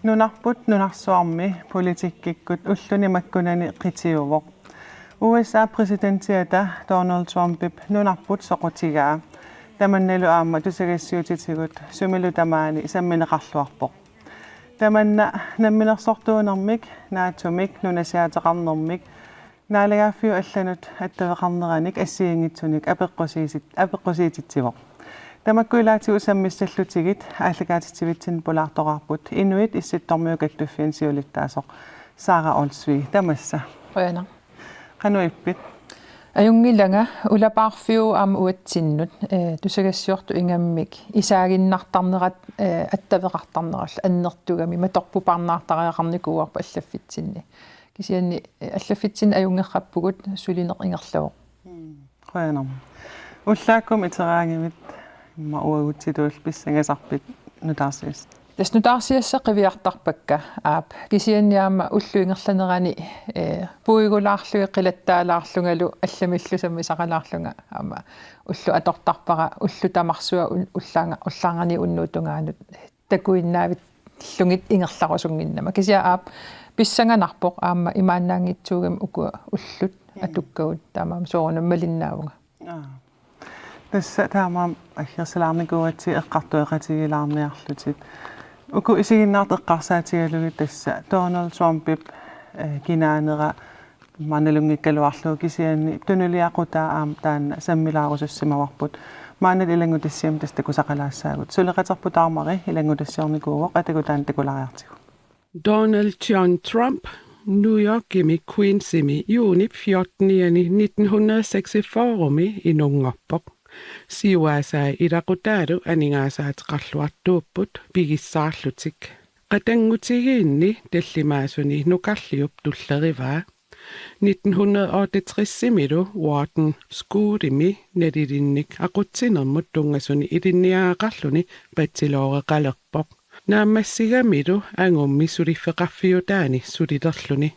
Nunarput nunarsuarmi politikkikut ullunimakkunani qitiuvoq. USA presidentiata Donald Trumpip nunarput soqutigaa. Tamannalu aamma tusagissiutigut sumilu tamaani sammineqarluarpoq. Tamanna namminersortuunarmik naatumik nunasiateqarnermik naalagaaffiu allanut attaveqarneranik assiingitsunik apeqqusiititsivoq. Tamakkuilaati usammissallutigit ааллагаатитсивитсин пулаартоqarput Inuit issittormiukalluффиансиулиттаасоq Sara Olsvig tamassa Qana qanuippit ajungilanga ulapaarfiu aama uatsinnut tusagassiortu ingammik isaaginnartarnerat attaveqartarnerall annertugami matorpuparnaartariaqarnikuuarpa allafitsinni kisianni allafitsin ajungerrappugut sulineq ingerlavoq qoyanam ullaakkum iteraangimit ma uagutituul pissangasarpit nutaarsiis Tasnutaarsiassa qiviartarpakka aap kisianniaama ulluingerlanerani puigulaarlugi qilattaalaarlungalu allamillu sammisaqalaarlunga aama ullu atortarpara ullu tamarsua ullaangani unnuutungaanut takuinnaavit llungit ingerlarusunginnama kisia aap pissanganarpoq aama imaannaangitsuugam ukua ullut atukkagut taamaam soorunam malinnaavunga tässä taamaam aggersalaarnikuuatsi eqqartueqatigilaarniarlutit uku isiginnaart eqqarsaatigalugit tassa Donald Trumpip kinaanera maanalungikkaluarlugu kisianni tunuliaqutaa aam taanna sammilaarusussimavarput maanal ilangutissiam tasta kusaqalaassaagut suleqaterputaarmari ilangutissiornikuuvoq atakutaan takulariartigu Donald John Trump New Yorkimi Queensimi juuni 14. 1946 inunngorpoq siuaasai iraqutaaru aningaasaateqarluartuupput pigissaarlutik qatangutigiinni tallimaasuni nukarliup tullerivaa 1968 Wharton Schoolimi nalilinnik aqutsinermut tungasuni ilinniaaqarluni patsilooreqalerpoq naammassigamilu angummi sulifeqarfiutaani sulilerluni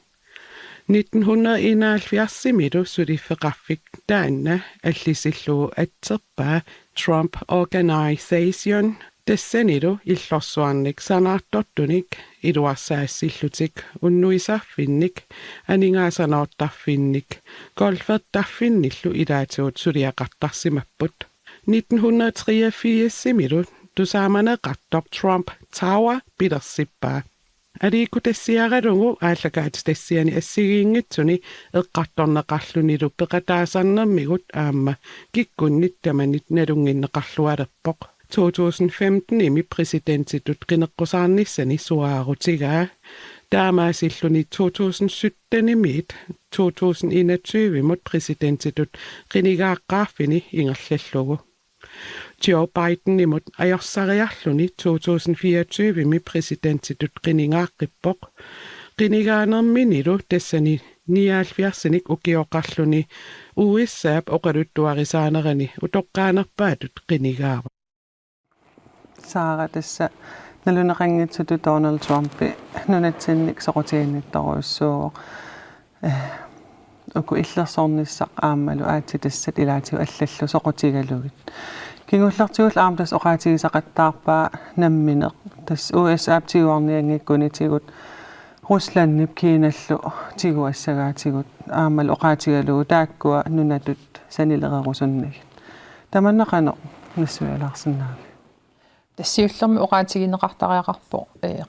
1971 sulifeqarfik taanna allisillugu atserpaa Trump Organization tassanilu illorsuarnik sanaartortunik iluarsaasillutik unnuisarfinnik aningaasanoortarfinnik golfertarfinnillu ilaatuut suliaqartarsimapput 1983 similu tusaamaneqartor Trump Tower pilersippaa Aliikutassiaqalungu aallakaatitassiani assigiingitsuni eqqartorneqarlunilu peqataasarnermigut aamma kikkunnit tamanit nalunginneqarlualerpoq 2015 imi presidentitut qineqqusaarnissani suaarutigaa taamaasilluni 2017 imit 2021 imut presidentitut qinigaaqqaaffini ingerlallugu Joe Biden imut ajorsariarluni 2024 imi presidentitut qiningaaqippoq qinigaanerminilu tassani 79 ukioqarluni uissaap oqaluttuarisaanerani utoqqaanerpaatut qinigaava Sara tässä naluneqanngitsutu Donald Trump nunatsinnik soqutiginnittoruissuuq uku illersornissaq aammalu aatsitassat ilaatiu allallu soqutigalugit kingullertigull aamtas oqaatigisaqattaarpaa nammineq tass USA tiguarniangikkunitit Russlandnip Kiinallu tiguassagaatigut aammalu oqaatigalugu taakkua nunatut sanilererusunnagit tamannaqano nassualaarsinnaagi тассиуллерми оqaatiginneqartariaqarpo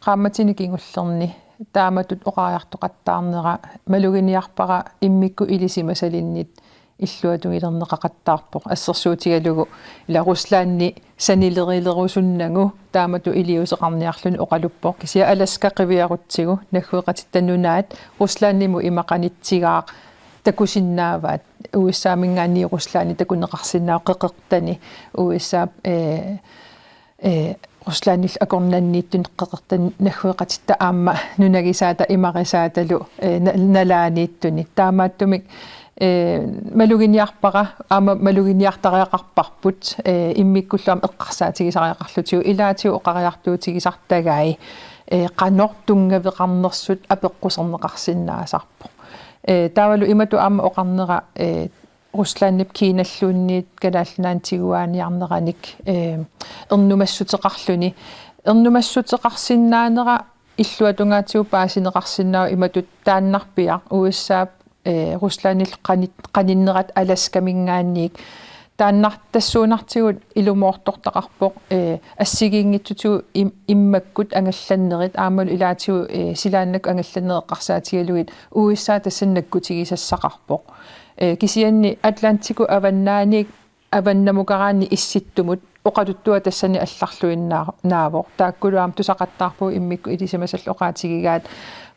qaammatini kingullerni taamatut oqaariartoqattaarnera maluginiarpara immikku ilisimasalinnit иллуатугилернеқақаттаарпоқ ассерсуутигалугу ила Руслаанни санилерилеруссуннагу таамату илиусеқарниарлуни оқалуппоқ кисия Аласка қивиарутсигу наггуеқатиттанунаат Руслаанниму имақанитсигаақ такусиннааваат уиссаамингаанни Руслаани такунеқарсиннаау қеқертани уиссаа Руслаанил акорнаннииттун қеқертан наггуеқатитта аама нунагисаата имарисааталу налаанииттуни таамааттумик малугиниарпара аама малугиниартариақарпарпут иммиккуллаам эққарсаатигисариақарлутиу илаатиу оқариартуутигисартагаи qanor tungaveqarnersut apeqqusernеqarsinnaasarpo taavalu imatu aama oqarnera Ruslandnip kiinalluunniit kalaallunaantiguaaniarneranik ernumassuteqarluni ernumassuteqarsinnaanera illuatungaatigu paasineqarsinnaa imatut taannarpia USA Ruslandnil qaninnerat alaskamingaanniik тааннартассуунартигут илумоортортақарпоқ ассигиингитсутигу иммаккут ангалланнерит аамал илаатигу силааннак ангалланнеэққарсаатигалугит USA тассаннаккутигисассақарпоқ кисианни атлантику аваннааник аваннамукараани исситтумут оқалуттуа тассани алларлуиннаавоқ тааккулуам тусақаттаарпу иммикку илисимасал оқаатигигаат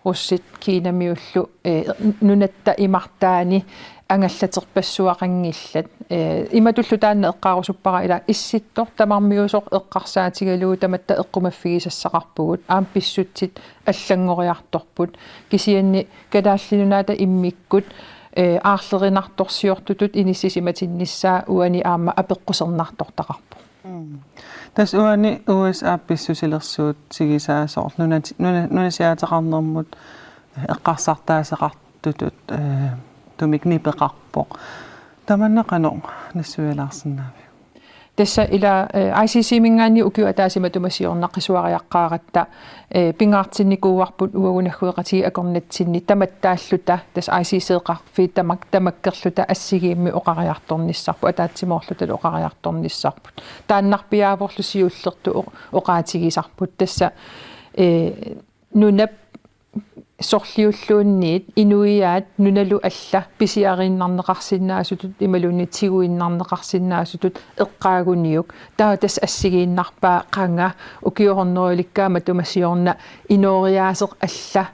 руссит кинамиуллу нунатта имартаани ангаллатерпассуақангиллат иматуллу таанна эққарусуппара ила исситтор тамармиусоқ эққарсаатигалуу таматта эққумаффигисассақарпугут аам писсутсит аллангориарторпут кисианни калааллинунаата иммиккут аарлеринарторсиортутут иниссисиматинниссаа уани аама апеққусернартортақарпу тас уани USA писсусилерсуут сигисаасоор нунасиаатеқарнэрмут эққарсартаасеқартутут тумикнипеқарпоқ таманнақано нассуялаарсинаави тасса ила ICC мингаани укиу атаасиматумасиорнаққисуариаққааратта пингаартинникууарпут уагунаггуеқати акорнатсинни таматтааллута тас ICC-эқарфи тамаккерлута ассигиимми оқариарторниссарпу атаатсимоорлута оқариарторниссарпут тааннарпиааворлу сиуллерту оқаатигисарпут тасса нунап сорлиуллуунниит инуиаат нуналу алла писиариннарнеқарсиннаасутут ималунитсигуиннарнеқарсиннаасутут эққаагуниук таа тас ассигииннарпаа қанга укиорнериликкаама тумасиорна инориаасеқ алла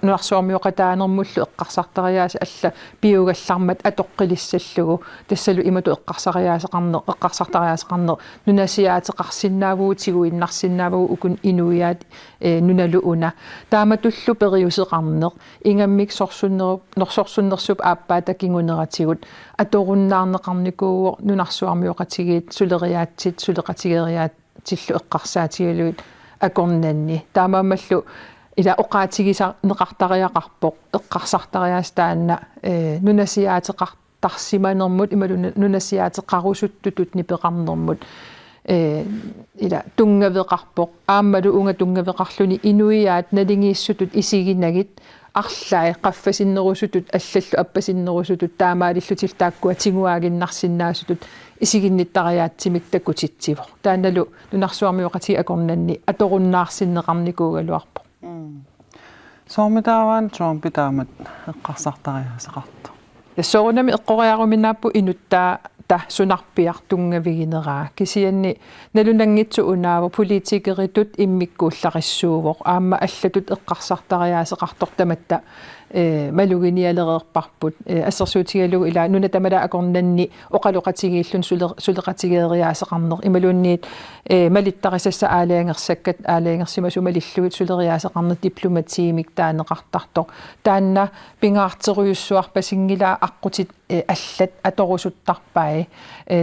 нунарсуармиоқатаанермуллу эққарсартариаас алла пиугаллармат атоққилиссаллугу тассалу имату эққарсартариаасеқарнер нунасиаатеқарсиннаавуутигуиннарсиннааву укун инуиаат нуналу уна тааматуллу периусеқарнеқ ингаммик норсорсуннерсуп ааппаата кингунератигут аторуннаарнеқарникууо нунарсуармиоқатигиит сулеқатигериаатиллу эққарсаатигалуит акорнанни таамаамаллу ила оқаатигисарнеқартариақарпоқ эққарсартариаас таанна нунасиаатеқартарсиманермут ималу нунасиаатеқарусуттутут нипеқарнермут ила тунгавеқарпоқ ааммалу унга тунгавеқарлуни инуиаат налингииссутут исигинагит арлаа qaffasinnерусутут аллаллу аппасиннерусутут таамаалиллутил тааккуа тигуаагиннарсиннаасутут исигинниттариаатсимик таккутитсиво таанналу нунарсуармиоқати акорнанни аторуннаарсиннеқарникуугалуарпо соомитааваан Трумпи таамат эққарсартариасеқарто тассоорунами эққориаруминааппу инуттаа сунарпиартунгавигинераа кисианни налунангитсу унаава политикеритут иммиккууллариссуувоқ аама аллатут эққарсартариаасеқартор таматта малугиниалерерпарпут ассерсуутигалугу ила нуна тамала акорнанни оқалоқатигииллун сулеқатигериаасеқарнер ималуунниит малиттарисасса аалаангерсаккат аалаангерсимасумалиллугит сулериаасеқарнер дипломатиимик таанеқартартор таанна пингаартируйуссуарпасингила аққутит аллат аторусуттарпаи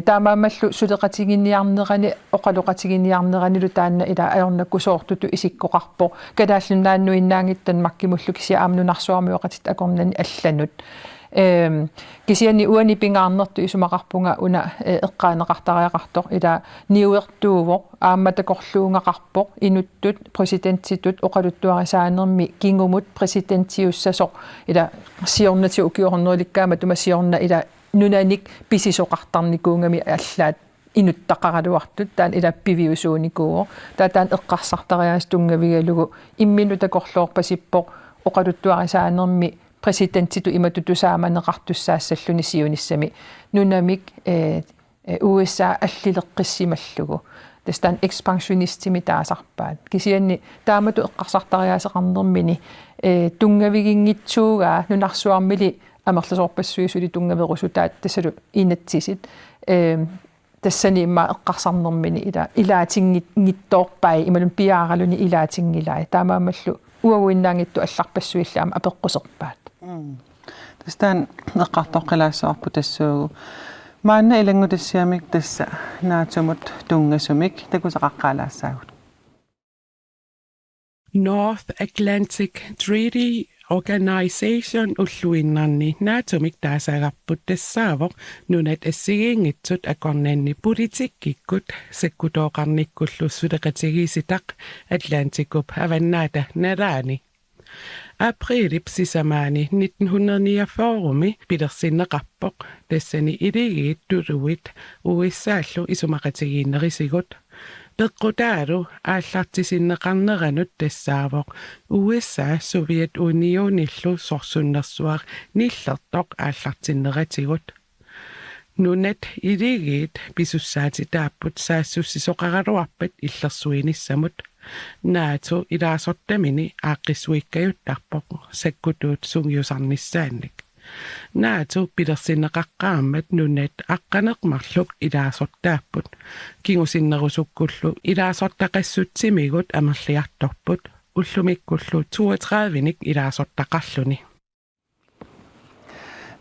таамаамаллу сулеқатигинниарнерани оқалоқатигинниарнеранилу таанна ила аёрнаккусоортуту исиккоқарпо калааллунааннуиннаангиттан маккимуллу киси аамнунарсуармиоқатит акорнани алланут кисиани уани пингаарнерту исумақарпунга уна эққаанеқартариақартор ила ниуертууво аамматакорлуунгақарпоқ инуттут президентитут оқалуттуарисаанерми кингумут президентиуссасоқ ила сиорнати укиорнериликкаама тумасиорна ила нунаник писисоқартарникуунгами аллаат инуттақаралуартут таан ила пивиусууникуу таатаан эққарсартариаас тунгавигалугу имминутакорлоорпасиппоқ оқалуттуарисаанерми президентиту иматутусааманеқартуссаассаллуни сиуниссами нунамик USA аллилеққиссималлугу тастан экспансионистими таасарпаат кисианни таамату эққарсартариаасеқарнермини тунгавигингитсуугаа нунарсуармили амерласоорпассуисули тунгаверусутаат тассалу инатсисит тассани имма эққарсарнермини илаатингитторпай ималун пиааралуни илаатингилай таамаамаллу уагуиннаангитту алларпассуиллаама апеққусерпаат Tästä eqqartoqqilaassaqarpu tassuugu. Maanna ilangu tassiamik tassa naatsumut tungasumik takusaqaqqaalaassaagut. North Atlantic Treaty Organization ulluinnarni naatumik taasaqarput tassaavoq nunat assigiingitsut akornaanni politikkikkut sakkutooqarnikkullu suleqatigisitaq Atlanticup avannaata naraani. Aprilip sisamaani 1949 pilersinneqarpoq tassani iligiit tuluit USAallu isumaqatigiinnerisigut. Peqqutaalu aallartisinneqarneranut tassaavoq USA Soviet Unionillu sorsunnersuaq nillertoq aallartinneratigut. Nunat iligiit pisussaatitaapput saassussisoqaraluarpat illersuinissamut. NATO ilaasortamini aaqqissuikkajuttarpoq sakkutuut sungiusarnissaannik. NATO pilersinneqaqqaammat nunat aqqaneqmarluk ilaasortaapput kingusinnerusukkullu ilaasortaqassutsimigut amerliartorput ullumikkullu 32nik ilaasortaqarluni.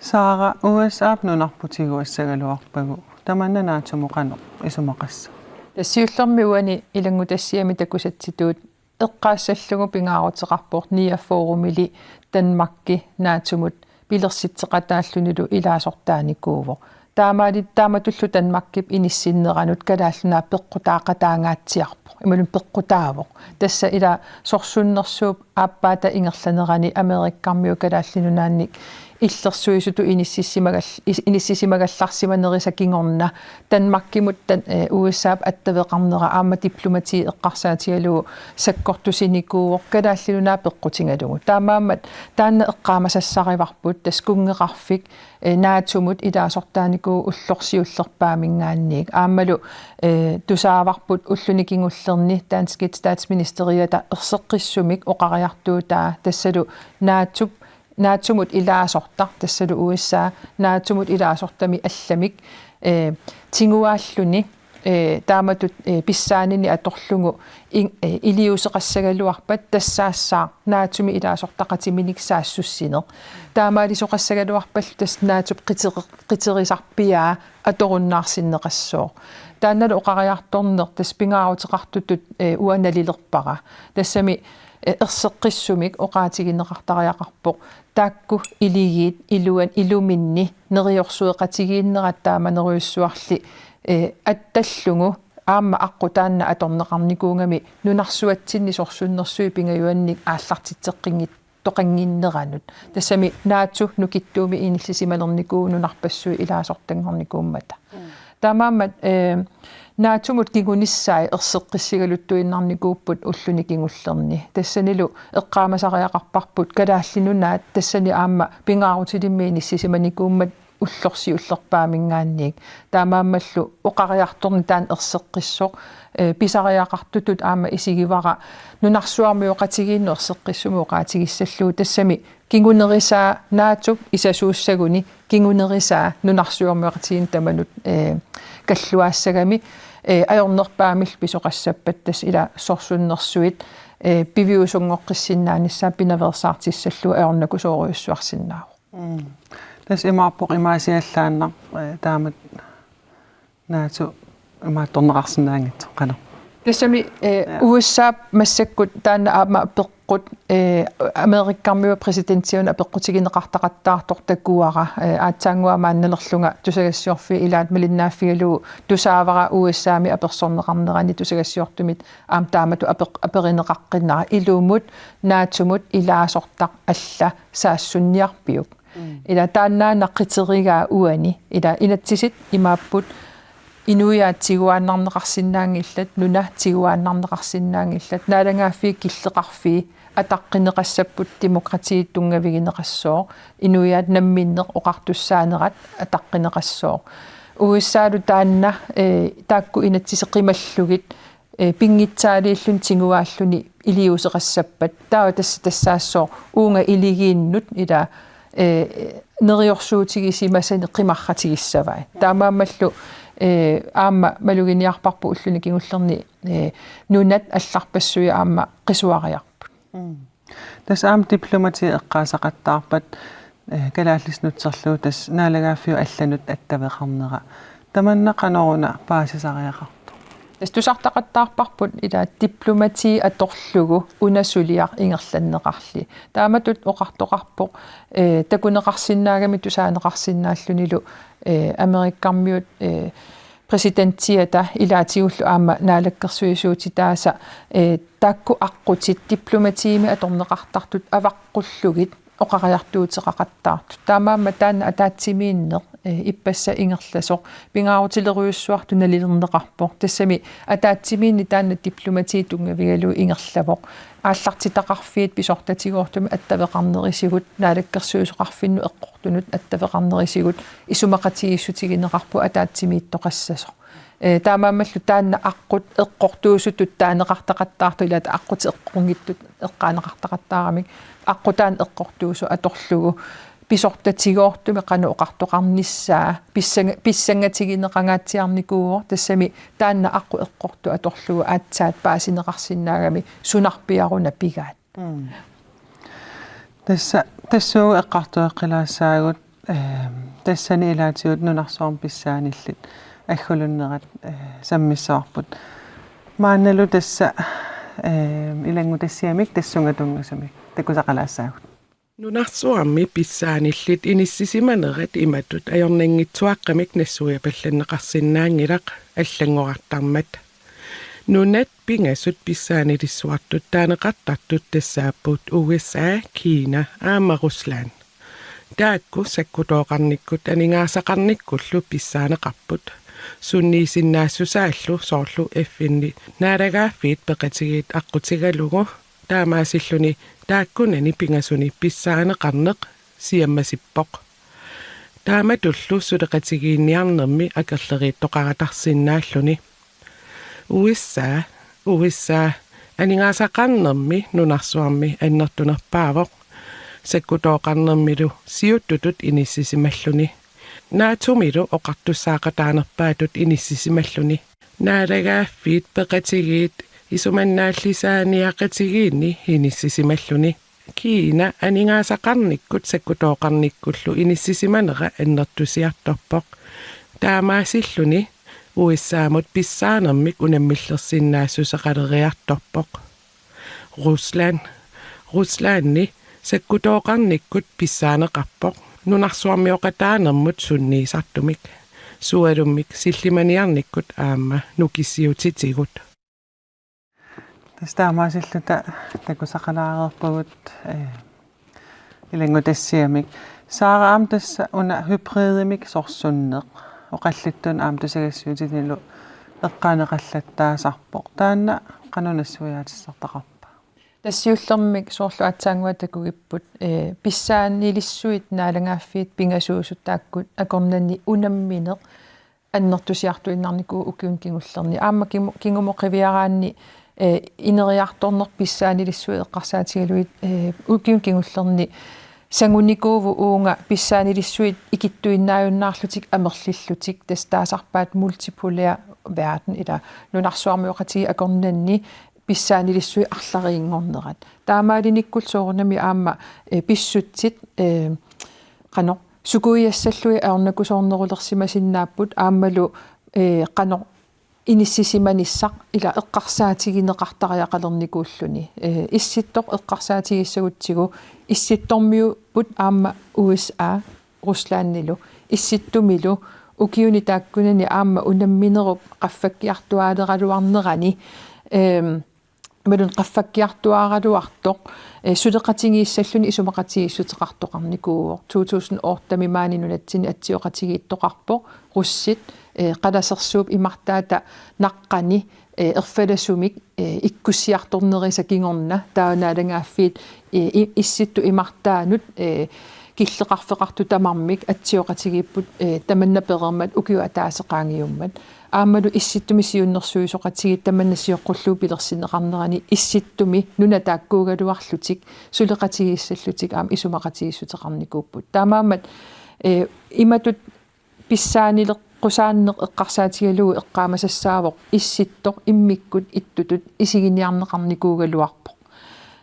Saara USA nunarputiguassagaluarpagu tamanna naatumuqanoq isumaqassa. Tassiullermiuani ilangutassiami takusatsituut eqqaassallungu pingaaruteqarpoq niaffoorumili Danmarkki naatumut pilersitseqataallunilu ilaasortaanikuuvo. Taamatullu Danmarkip inissinneranut kalaallunaa peqqutaaqataangaatsiarpoq imalun peqqutaavoq. Tassa ila sorsunnersuup aappaata ingerlanerani Amerikkarmiu kalaallinunaannik illersuisutu inississimagallarsimanerisa kingorna Danmarkimut USA attaveqarnera aamma diplomati eqqarsaatigalugu sakkortusinikuuq kalaallunaa peqqutingalugu taamaammat taanna eqqaamasassarivarput taskungeqarfik naatumut ilaasortaaniku ullorsiullerpaamingaanniik aammalu tusaavarput ullunikinngullerni Danske Statsministeriata erseqqissumik oqariartuutaa tassalu naatumut ilaasorta tassalu USA naatumut ilaasortami allamik tinguaalluni taamatut pissaanini atorlungu iliuseqassagaluarpat tassaassaa naatumi ilaasortaqatiminik saassussiner taamaalisoqassagaluarpall tas naatup qiterisarpiaa atorunnaarsinneqassoo taannalu oqariartorner tas pingaaruteqartutut uanalilerpara tassami erseqqissumik oqaatiginneqartariaqarpoq taakku iligiit iluan iluminni neriorsueqatigiinnerat neruissuarli attallungu aamma aqqutaanna atorneqarnikuungami nunarsuatsinni sorsunnersui pingajuannik aallartitseqqingit toqanginneranut tassami naatsu nukittuumi inillisimalernikuu nunarpassui ilaasortanngornikuummata taamaammat naatumut kingunissai erseqqissigaluttuinnarnikuupput ullunikinngullerni tassanilu eqqaamasariaqarparput kalaallinunaat tassani aamma pingaarutilimmi inissisimanikuummat ullorsiullerpaamingaanniik taamaammallu oqariartorni taan erseqqissoq pisariaqartutut aamma isigivara nunarsuarmiuqatigiinnu erseqqissumuuqaatigissalluu tassami kingunerisaa naatu isasuussaguni kingunerisaa nunarsuarmiuqatigiin tamanut kalluaassagami ajornerpaamil pisoqassappat ila sorsunnersuit piviusungoqqissinnaanissaan pinaversaartissalluu ajornakusooriussuarsinnaaru Tas imaappoq imaasiallaanna taamat naatu imaattorneqarsinnaangit qana tassami USA massakkut taanna aama peqqut Amerikkarmiu presidentiuna peqqutigineqartaqattaartortakuara aatsaanguamaannalerlunga tusagassiorfi ilaat malinnaaffigalu tusaavara USA-mi apersorneqarnerani tusagassiortumit aam taamatu aperineqaqqinara ilumut naatumut ilaasortaq alla saassunniarpiuk ila taannaanaqqiterigaa uani ila inatsisit imaapput inuiaatsiguaannarneqarsinnaangillat nunaatsiguaannarneqarsinnaangillat naalangaaffi killeqarfi ataqqinneqassapput demokratiit tungavigineqassoo inuiaat namminneq oqartussaanerat ataqqinneqassoo USA-lu taanna taakku inatsiseqimallugit pingitsaaliillun tinguaalluni iliuseqassappat taa tassaassoo uunga iligiinnut ila neriorsuutigisimасани qimarratigissavai taamaammallu aamma maluginiarparpu ullunikinngullerni nunat allarpassuya aamma qisuariarput tas aam diplomati eqqaasaqattaarpat калааллиснутсерлуу тас наалагааффиу алланут аттавеқарнера таманна каноруна паасисариақарту тустартақаттаарпарпут ила дипломати аторлугу унасулиар ингерланнеқарли тааматут оқартоқарпоқ такунеқарсинаагами тусаанеқарсинааллунилу америккармиут presidenttiata ilaatiullu aama naalakkersuisuuti taasa taakku aqqutит diplomatiimi atorneqartartut avaqqullegit oqariartuuteqaqattaartut taamaamma taanna ataatsimiinneq ippassa ingerlasoq pingaarutileruussuartu nalilernеqarpoq tassami ataatsimiinni taanna diplomati tungavigalu ingerlavoq ааллартитақарфиит писортатигуортуми аттавеқарнерисигут наалаккерсуусоқарфинну эққортунут аттавеқарнерисигут исумақатигиссутигинеқарпу атаатсимииттоқассасо таамаамаллу таанна аққут эққортуусутут таанеқартақаттаарту илаата аққут эққунгиттут эққаанеқартақаттаарамик аққутаан эққортуусу аторлугу писортатигуортуми қану оқартоқарниссаа писсангатигинеқангаатсиарникууор тассами таанна аққу эққорту аторлугу аатсаат паасинеқарсинаагами сунарпиаруна пигаат тассуу эққартуэққилаассаагут тассани илаатигут нунарсуарм писсааниллит аггулуннерат саммиссаарпут маанналу тасса илангу тассиамик тассунгатунгасами такусақалаассаагут нунарсуарми писсааниллит иниссисиманерат иматут ajornanngitsuaqqamik nassuiapallanneqarsinnaangilaq аллангорартармат нунат пингасут писсаанилиссуартут таанеқартартут тассааппут USA Кина аама Руслан таакку саккутооқарниккут анингаасақарниккуллу писсаанеқарпут сунниисиннаассусааллу соорлу эффинни наалагааффиит пеқатигиит аққутигалугу таамаасиллуни тааккунани пингасуни писсаанеқарнеқ сиаммасиппоқ тааматуллу сулеқатигиинниарнерми акерлерииттоқаратарсиннааллуни USA анингаасақарнерми нунарсуарми аннертунерпаавоқ саккутооқарнермилу сиуттутут иниссисималлуни наатумилу оқартуссаақатаанерпаатут иниссисималлуни наалагааффиит пеқатигиит исуманнааллисааниақатигиинни иниссисималлуни Кина анингаасақарниккут саккутооқарниккуллу иниссисиманера аннертусиарторпоқ таамаасиллуни USA-мут писсаанермик унаммиллерсиннаассусеқалериарторпоқ Русланни саккутооқарниккут писсаанеқарпоқ нунарсуармиоқатаанермут сунниисартумик суалуммик силлиманиарниккут аама нукиссиутитигут таамаасиллута такусақалаарерпагут илангу тассиамик саараам тасса уна хybridimik сорсуннеқ оқаллиттун аам тусагассуутинилу эққаанеқаллаттаасарпоқ таанна қанунассуяатиссартақарпа тассиуллермик соорлу атсаангуатакугиппут писсааннилиссуит наалагааффиит пингасуусут тааккут акорнанни унамминеқ аннертусиартуиннарникуу укиун кигуллерни аама кингумоқивиараанни инериарторнер писсаанилиссуи эққарсаатигалуит укиун кигуллерни сангуникууву уунга писсаанилиссуит икиттуиннааюннаарлутик амерлиллутик тастаасарпаат мультиполяр верden ила нунарсуармиоқатиги акорнанни писсаанилиссуи арлариингорнерат таамаалиниккул соорнами аама писсутсит қано сукуиассаллуи аорнакусоорнерулерсимасиннааппут аамалу қано иниссисиманиссақ ила эққарсаатигинеқартариақалерникууллуни исситтоқ эққарсаатигиссагутсигу исситтормиуппут аама USA Руслааннилу исситтумилу укиуни тааккунани аама унамминеруп qaffakkiartuaaleraluarnerani малун qaffakkiartuaaraluartoq сулеқатигииссаллуни исумақатигиссутеқартоқарникуу 2008 маанинунатсини атсиоқатигииттоқарпо руссит қаласерсууп имартаата наққани ерфаласумик иккуссиарторнериса кигорна таанаалангааффиит исситту имартаанут киллеқарфеқарту тамармик атсиоқатигииппут таманна перермат укиу атаасеқаангиуммат аамалу исситтуми сиуннэрсуисоқатиги таманнасиоққуллуу пилерсинеқарнерани исситтуми нуна тааккуугалуарлутик сулеқатигииссаллутик аама исумақатигиссутеқарникууппут таамаамат иматут писсаанилеқ qusaaneq eqqarsaatigalugu eqqaamasassaavoq issittoq immikkut ittutut isiginiarneqarnikuugaluarpoq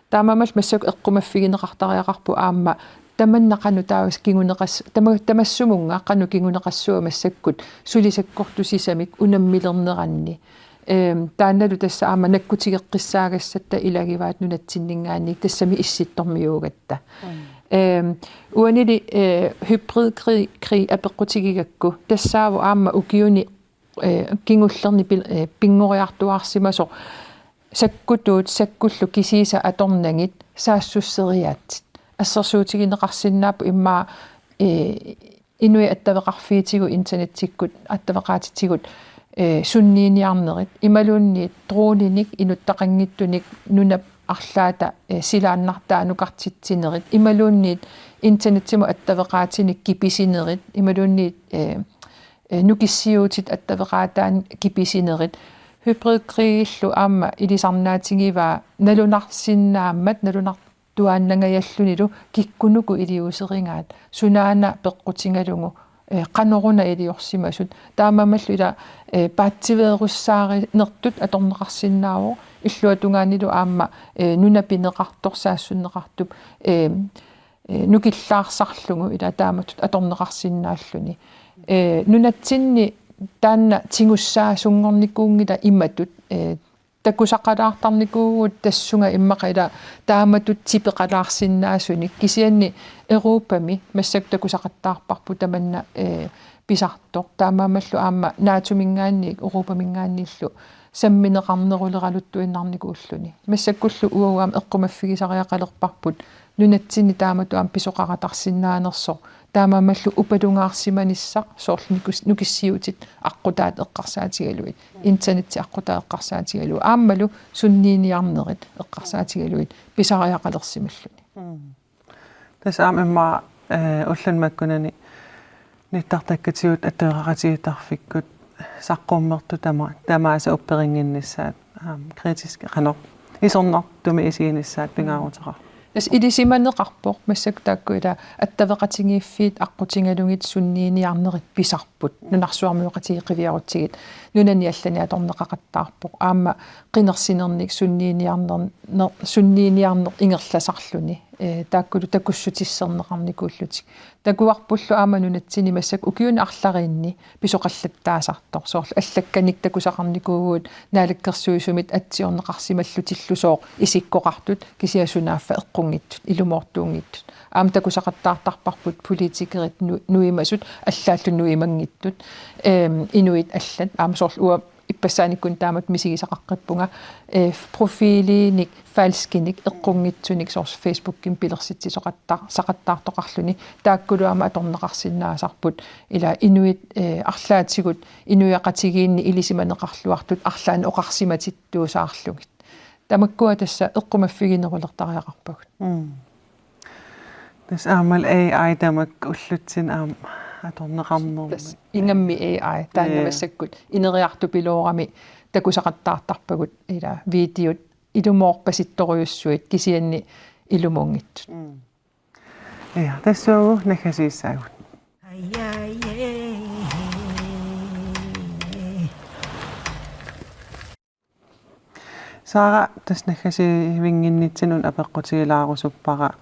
taamamal massuk eqqumaffigineqartariaqarpu aamma таманнақану таавас кигунеқас тамассумунга қану кигунеқассуамассаккут сулисаккортусисамик унаммилернеранни таанналу тасса аама наккутигеққиссаагассатта илагиваат нунатсиннингаанник тассами исситтормиугатта уанили hybridkrig апеққутигигакку тассааву аама укиуни кингуллерни пингориартуарсимасо саккутуут саккуллу кисииса аторнагит саассуссериаатсит ассерсуутигинеқарсиннаапу иммаа инуи аттавеқарфиитигу интернеттиккут аттавеқаатитигут суннииниарнерит ималуунни дрониник инуттақангиттуник нунап арлаата силааннартаа нукартитсинерит ималуунни интернеттиму аттавеқаатиник киписинерит ималуунни нукиссиуутит аттавеқаатаан киписинерит hybridkriillу аама илисарнаатигиваа налунарсиннааммат налунартуааннангаяllунилу киккунуку илиусерингаат сунаана пеққутингалугу qanoruna илиорсимасут таамамаллу ила паатсивееруссаари нертут аторнеқарсиннаавоо иллуатунгаанилу аама нунапинеқарторсаассуннеқартуп нукиллаарсарлугу ила тааматут аторнеқарсиннааллуни нунатсинни таанна тингуссаа сунгорникуунгила имматут такусақалаартарникуугут тассунга иммақила тааматут типеқалаарсиннаасуник кисианни Европами массак такусақаттаарпарпу таманна писартор таамаамаллу аама наатумингаанник Европамингаанниллу самминеқарнерулералуттуиннарникууллуни массаккуллу уауаам эққумаффигисариақалерпарпут нунатсинни таамату аам писоқаратарсиннаанерсо таамаамаллу упалунгаарсиманиссақ соорлу нукиссиутит аққутаат эққарсаатигалуит интернетти аққутаа эққарсаатигалу ааммалу суннииниарнерит эққарсаатигалуит писариақалерсималлуни тас аамма улланмаккунани ниттартаккатиут атеэқаратигитарфиккут саққуммерту тамааса упперингиннссаат критиск қанор исорнар туми исигиниссаат пингаарутеқар тас илисиманеқарпоқ массак тааккуила аттавеқатингииффиит аққутингалугит суннииниарнерит писарпут нунарсуармиоқатигиқивиарутсигит нунани аллани аторнеқақаттаарпоқ аама қинерсинерник суннииниарнер ингерласарлуни тааккулу такуссутиссернеқарникууллутик такуарпуллу аама нунатсини массак укиуни арлариинни писоқаллаттаасартор соорлу аллакканик такусақарникуугуут наалаккерсуисумит атсиорнеқарсималлутиллусоо исиккоқартут кисиасунааффа эққунгиттут илумоортуунгиттут аама такусақаттаартарпарпут политикерит нуимасут аллааллу нуимангиттут инуит аллат аама соорлу уа иппассааниккун таамат мисигисақаққиппунга профилиник фалскиник эққунгитсуник соорс фейсбуккин пилерситси сақаттаартоқарлуни тааккулуама аторнеқарсиннаасарпут ила инуит арлаатигут инуяқатигиинни илисиманеқарлуартут арлаан оқарсиматиттуусаарлугит тамаккуа тасса эққумаффигинерулертариақарпагут тас аамал AI тамак уллутсин аама аторнеқарнерми ингамми AI тааннамассаккут инериарту пилоорами такусақаттаартарпагут ила видеот илумоорпаситторуйуссуит кисианни илумунгит тассуу накасииссаагут сара тас накасивингиннитсинун апеққутигилаарусуппара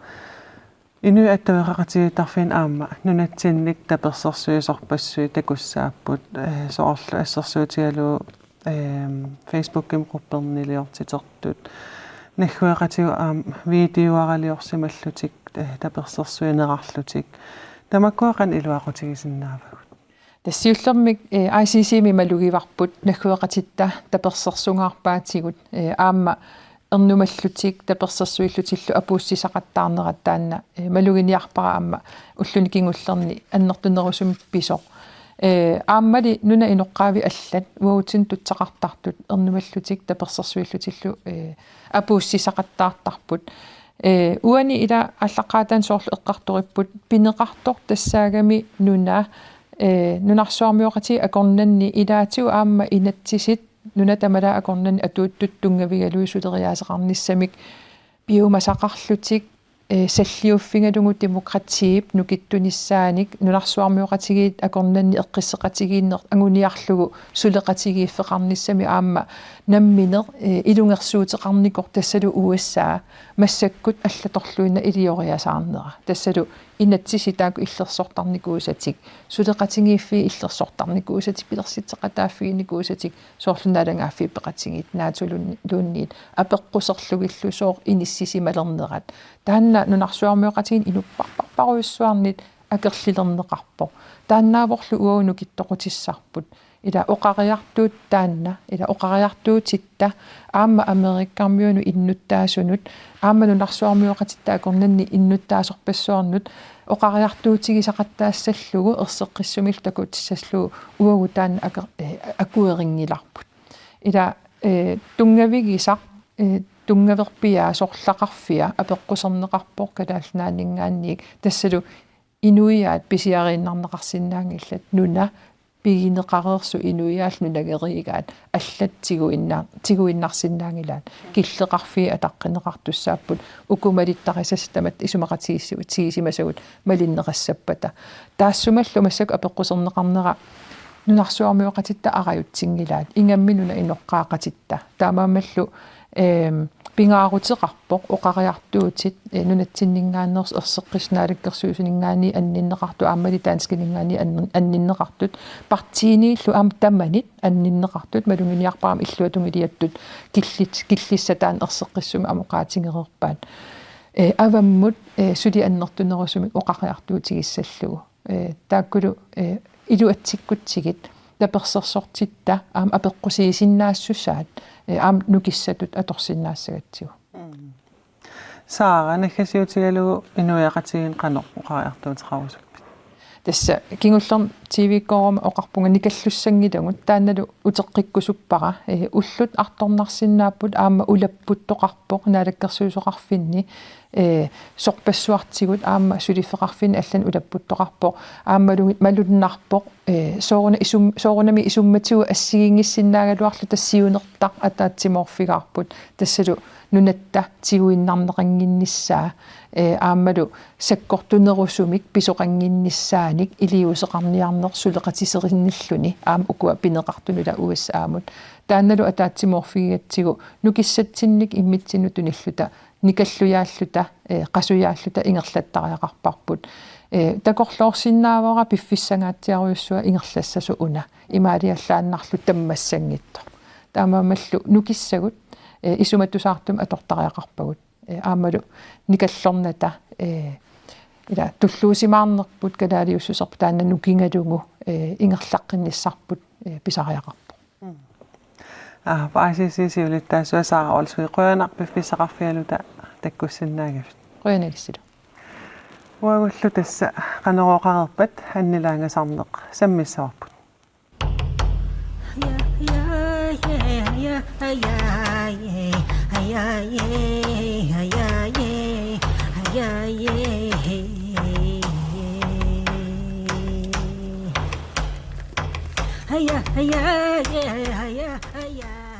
инуи аттавеқақатигитарфин аама нунатсинник таперсерсуисорпассуи такуссааппут соорлу ассерсуутигалу фейсбукким группернилиортитертут нахуақатигу аама видеоаралиорсималлутик таперсерсуинерарлутик тамаккуақан илуақутигисиннаавагут тассиуллермик ICC-ми малугиварпут нахуақатитта таперсерсунгаарпаатигут аама эрнумаллутик таперсерсуиллутиллу апууссисақаттаарнерат таанна малугиниарпара аама уллуни кингуллерни аннертунерусум писоқ ааммали нуна иноққаави аллат уаутин тутсақартартут эрнумаллутик таперсерсуиллутиллу апууссисақаттаартарпут уани ила аллаққаатаан соорлу эққарториппут пинеқартор тассаагами нуна нунарсуармиоқати акорнанни илаатиу аама инатсисит нуна тамала акорнани атууттуттунгавигалуи сулериаасеқарниссамик биумасақарлутик саллиуффингалугу демократиип нукиттуниссааник нунарсуармиоқатигиит акорнанни эққиссеқатигииннер агуниарлугу сулеқатигииффеқарниссами аама намминер илунгерсуутеқарникор тассалу USA массаккут аллаторлуина илиориасаарнера тассалу инатсиситааку иллерсортарникуусатик сулеқатигииффи иллерсортарникуусатик пилерситеқатааффигиникуусатик соорлунаалангааффи пеқатигиит наатулунниит апеққусерлугиллу соор иниссисималернерат таанна нунарсуармиоқатигин инуппарпаруйуссуарнит акерлилернеқарпо тааннааворлу уауну киттоқутиссарпут ила оқариартуут таанна ила оқариартуутитта аама америккармиуну иннуттаасунут аама нунарсуармиоқатитта акорнанни иннуттаасорпассуарнут оқариартуутигисақаттаассаллугу ерсеққиссумил такуутиссаллугу уагу таанна акуерингиларпут ила тунгавигисақ тунгаверпиа сорлақарфиа апеққусернеқарпоқ калаалнаанингааниик тассалу инуиаат писиарииннарнеқарсинаангиллат нуна пигинеқарерсу инуиаал нунагеригаат аллат тигуиннарсинаангилаат киллеқарфи атаққинеқартуссааппут укумалиттарисастамат исумақатииссуут тигисимасагут малиннеқассаппата таассумаллу массак апеққусернеқарнера нунарсуармиоқатитта араютсингилаат ингамминуна иноққаақатитта таамаамаллу пингаарутеқарпоқ оқариартуутит нунатсиннингааннерс ерсеққиснаалаккерсуусинингаани анниннеқарту аамали таанскинингаани анниннеқартут партиинииллу аама тамманит анниннеқартут малунгиниарпарам иллуатунгилиаттут киллиссатаан ерсеққиссуми амоқаатингерерпаат аваммут сули аннертунерусуми оқариартуутигиссаллугу тааккулу илуатсиккутсигит таперсерсортитта аама апеққусиисиннаассусаат аам нукиссатут аторсиннаассагатсигу саара нахасиутигалугу инуяқатигин қано оқариартуутеқарусуппит тасса кингуллерн тивиккоорма оқарпунга никаллуссангилагут таанналу утеққиккусуппара уллут арторнарсиннааппут аама улаппуттоқарпоқ наалаккерсуусоқарфинни сорпассуартигут аама сулиффеқарфин аллан улаппуттоқарпоқ аамалугит малуннарпоқ соорунами исумматигу ассигингиссиннаагалуарлу тассиунертақ атаатсиморфигаарпут тассалу нунатта тигуиннарнеқангинниссаа аамалу саккортунерусумик писоқангинниссааник илиусеқарниарнер сулеқатисеринниллуни аама укуа пинеқартунула уассаамут таанналу атаатсиморфигиатсигу нукиссатсинник иммитсину туниллута никаллуяаллута қасуяаллута ингерлаттариақарпарпут такорлоорсиннаавара пиффиссангаатсиаруйуссуа ингерлассасу уна имаалиаллааннарлу таммассангитто таамаамаллу нукиссагут исуматусаартум атортариақарпагут аамалу никаллорната ила туллуусимаарнерпут калаалиуссусерпу таанна нукингалугу ингерлаққинниссарпут писариақарпу паасисисиулиттаасуа саара олсуи қуянақ пиффисақарфиалута таккуссиннаагавит қуяналиссилу уагуллу тасса қанерооқарерпат аннилаангасарнеқ саммиссаварпут Hiya, hiya, hiya, hiya, hiya.